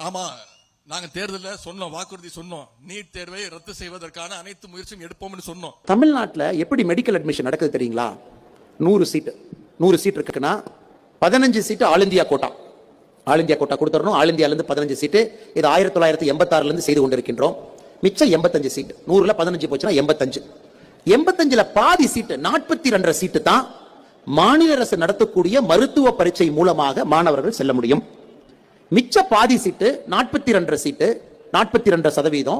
ஆமா, நாங்க தேர்தலில் சொன்னோம், வாக்குறுதி சொன்னோம், நீட் தேர்வை ரத்து செய்வதற்கான அனைத்து முயற்சியும் எடுப்போம்னு சொன்னோம். தமிழ்நாட்டில் எப்படி மெடிக்கல் அட்மிஷன் நடக்குது தெரியுங்களா? 100 சீட் இருக்குன்னா 15 seat all India quota. All India quota கொடுத்துறோம். ஆல் இந்தியாவிலிருந்து 15 சீட்டு. இது 1986 இருந்து செய்து கொண்டிருக்கின்றோம். மிச்சம் 85 சீட்டு. 100ல 15 போச்சுன்னா 85. 85ல பாதி சீட்டு 42 சீட்டு தான் மாநில அரசு நடத்தக்கூடிய மருத்துவ பரீட்சை மூலமாக மாணவர்கள் செல்ல முடியும். மிச்ச பாதி சீட்டு 42 சீட்டு 42%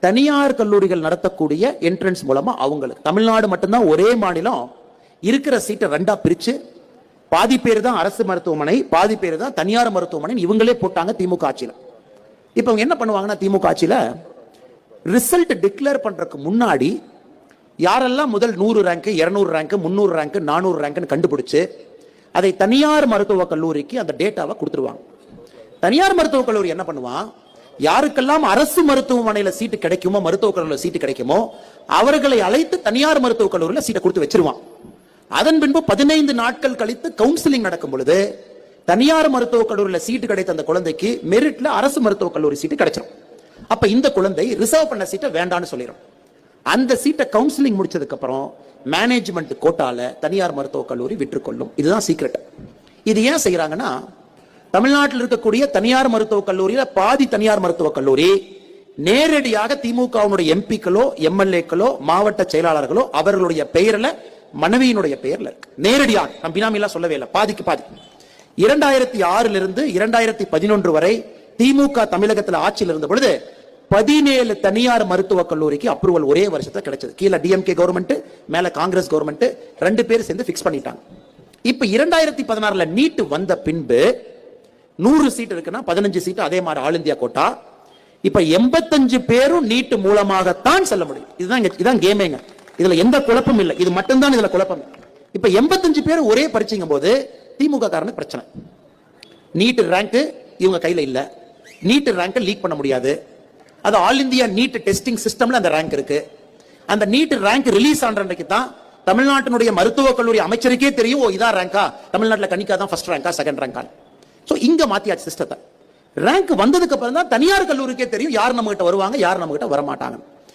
தனியார் கல்லூரிகள் நடத்தக்கூடிய என்ட்ரன்ஸ் மூலமா அவங்களுக்கு. தமிழ்நாடு மட்டும்தான் ஒரே மாநிலம் இருக்கிற சீட்டை 2ஆ பிரிச்சு பாதி பேர் தான் அரசு மருத்துவமனை, பாதி பேர் தான் தனியார் மருத்துவமனை இவங்களே போட்டாங்க திமுக ஆட்சியில். இப்போ என்ன பண்ணுவாங்கன்னா, திமுக ஆட்சியில் ரிசல்ட் டிக்ளேர் பண்றதுக்கு முன்னாடி யாரெல்லாம் முதல் 100 ரேங்க், 200 ரேங்க், 300 ரேங்க், 400 ரேங்க்னு கண்டுபிடிச்சு அதை தனியார் மருத்துவக் கல்லூரிக்கு அந்த டேட்டாவை கொடுத்துருவாங்க. தனியார் மருத்துவக் கல்லூரி என்ன பண்ணுவான், யாருக்கெல்லாம் அரசு மருத்துவமனையில் சீட்டு கிடைக்குமோ, மருத்துவக் கல்லூரியில் சீட்டு கிடைக்குமோ அவர்களை அழைத்து தனியார் மருத்துவக் கல்லூரியில் சீட்டை கொடுத்து வச்சிருவான். அதன் பின்பு 15 நாட்கள் கழித்து கவுன்சிலிங் நடக்கும் பொழுது தனியார் மருத்துவக் கல்லூரியில் சீட்டு கிடைத்த அந்த குழந்தைக்கு மெரிட்ல அரசு மருத்துவக் கல்லூரி சீட்டு கிடைச்சிடும். அப்ப இந்த குழந்தை ரிசர்வ் பண்ண சீட்டை வேண்டான்னு சொல்லிடும். அந்த சீட்டை கவுன்சிலிங் முடிச்சதுக்கு அப்புறம் மேனேஜ்மெண்ட் கோட்டால தனியார் மருத்துவக் கல்லூரி விற்றுக்கொள்ளும். இதுதான் சீக்ரெட். இது ஏன் செய்யறாங்கன்னா, தமிழ்நாட்டில் இருக்கக்கூடிய தனியார் மருத்துவக் கல்லூரியில பாதி தனியார் மருத்துவக் கல்லூரி நேரடியாக திமுகவுடைய எம்பிக்களோ, எம்எல்ஏக்களோ, மாவட்ட செயலாளர்களோ அவர்களுடைய பெயரில், மனைவியினுடைய பெயர்ல இருக்கு. நேரடியாக, நான் பினாமிலாம் சொல்லவே இல்லை, பாதிக்கு பாதி. 2006 2011 வரை திமுக தமிழகத்தில் ஆட்சியில் இருந்த பொழுது 17 தனியார் மருத்துவக் கல்லூரிக்கு அப்ரூவல் ஒரே வருஷத்துல கிடைச்சது. கீழே டிஎம்கே கவர்மெண்ட், மேல காங்கிரஸ் கவர்மெண்ட், 2 பேர் சேர்ந்து பிக்ஸ் பண்ணிட்டாங்க. இப்ப 2016 நீட் வந்த பின்பு 100 சீட் இருக்குன்னா 15 சீட் அதே மாதிரி ஆல் இந்தியா கோட்டா. இப்ப 85 பேரும் நீட் மூலமாகத்தான் செல்ல முடியும். இதுதான் கேமேங்க. இதுல எந்த குழப்பம் இல்லை. இது மட்டும்தான் இதுல குழப்பம். இப்ப 85 பேர் ஒரே பரீட்சைங்க போது திமுக காரனுக்கு பிரச்சனை. நீட் ரேங்க் இவங்க கையில இல்ல. நீட் ரேங்க் லீக் பண்ண முடியாது. அது ஆல் இந்தியா நீட் டெஸ்டிங் சிஸ்டம்ல அந்த ரேங்க் இருக்கு. அந்த நீட் ரேங்க் ரிலீஸ் ஆன அன்றைக்கு தான் தமிழ்நாட்டினுடைய மருத்துவக் கல்லூரி அமைச்சருக்கே தெரியும், ஓ இதான் ரேங்கா, தமிழ்நாட்டில் கணிக்கா தான் ஃபர்ஸ்ட் ரேங்கா, செகண்ட் ரேங்கா. சோ இங்க மாத்தியாச்சு சிஸ்டத்தை. ரேங்க் வந்ததுக்கு அப்புறம் தான் தனியார் கல்லூரிக்கே தெரியும் யார் நம்ம கிட்ட வருவாங்க, யார் நம்ம கிட்ட வரமாட்டாங்க.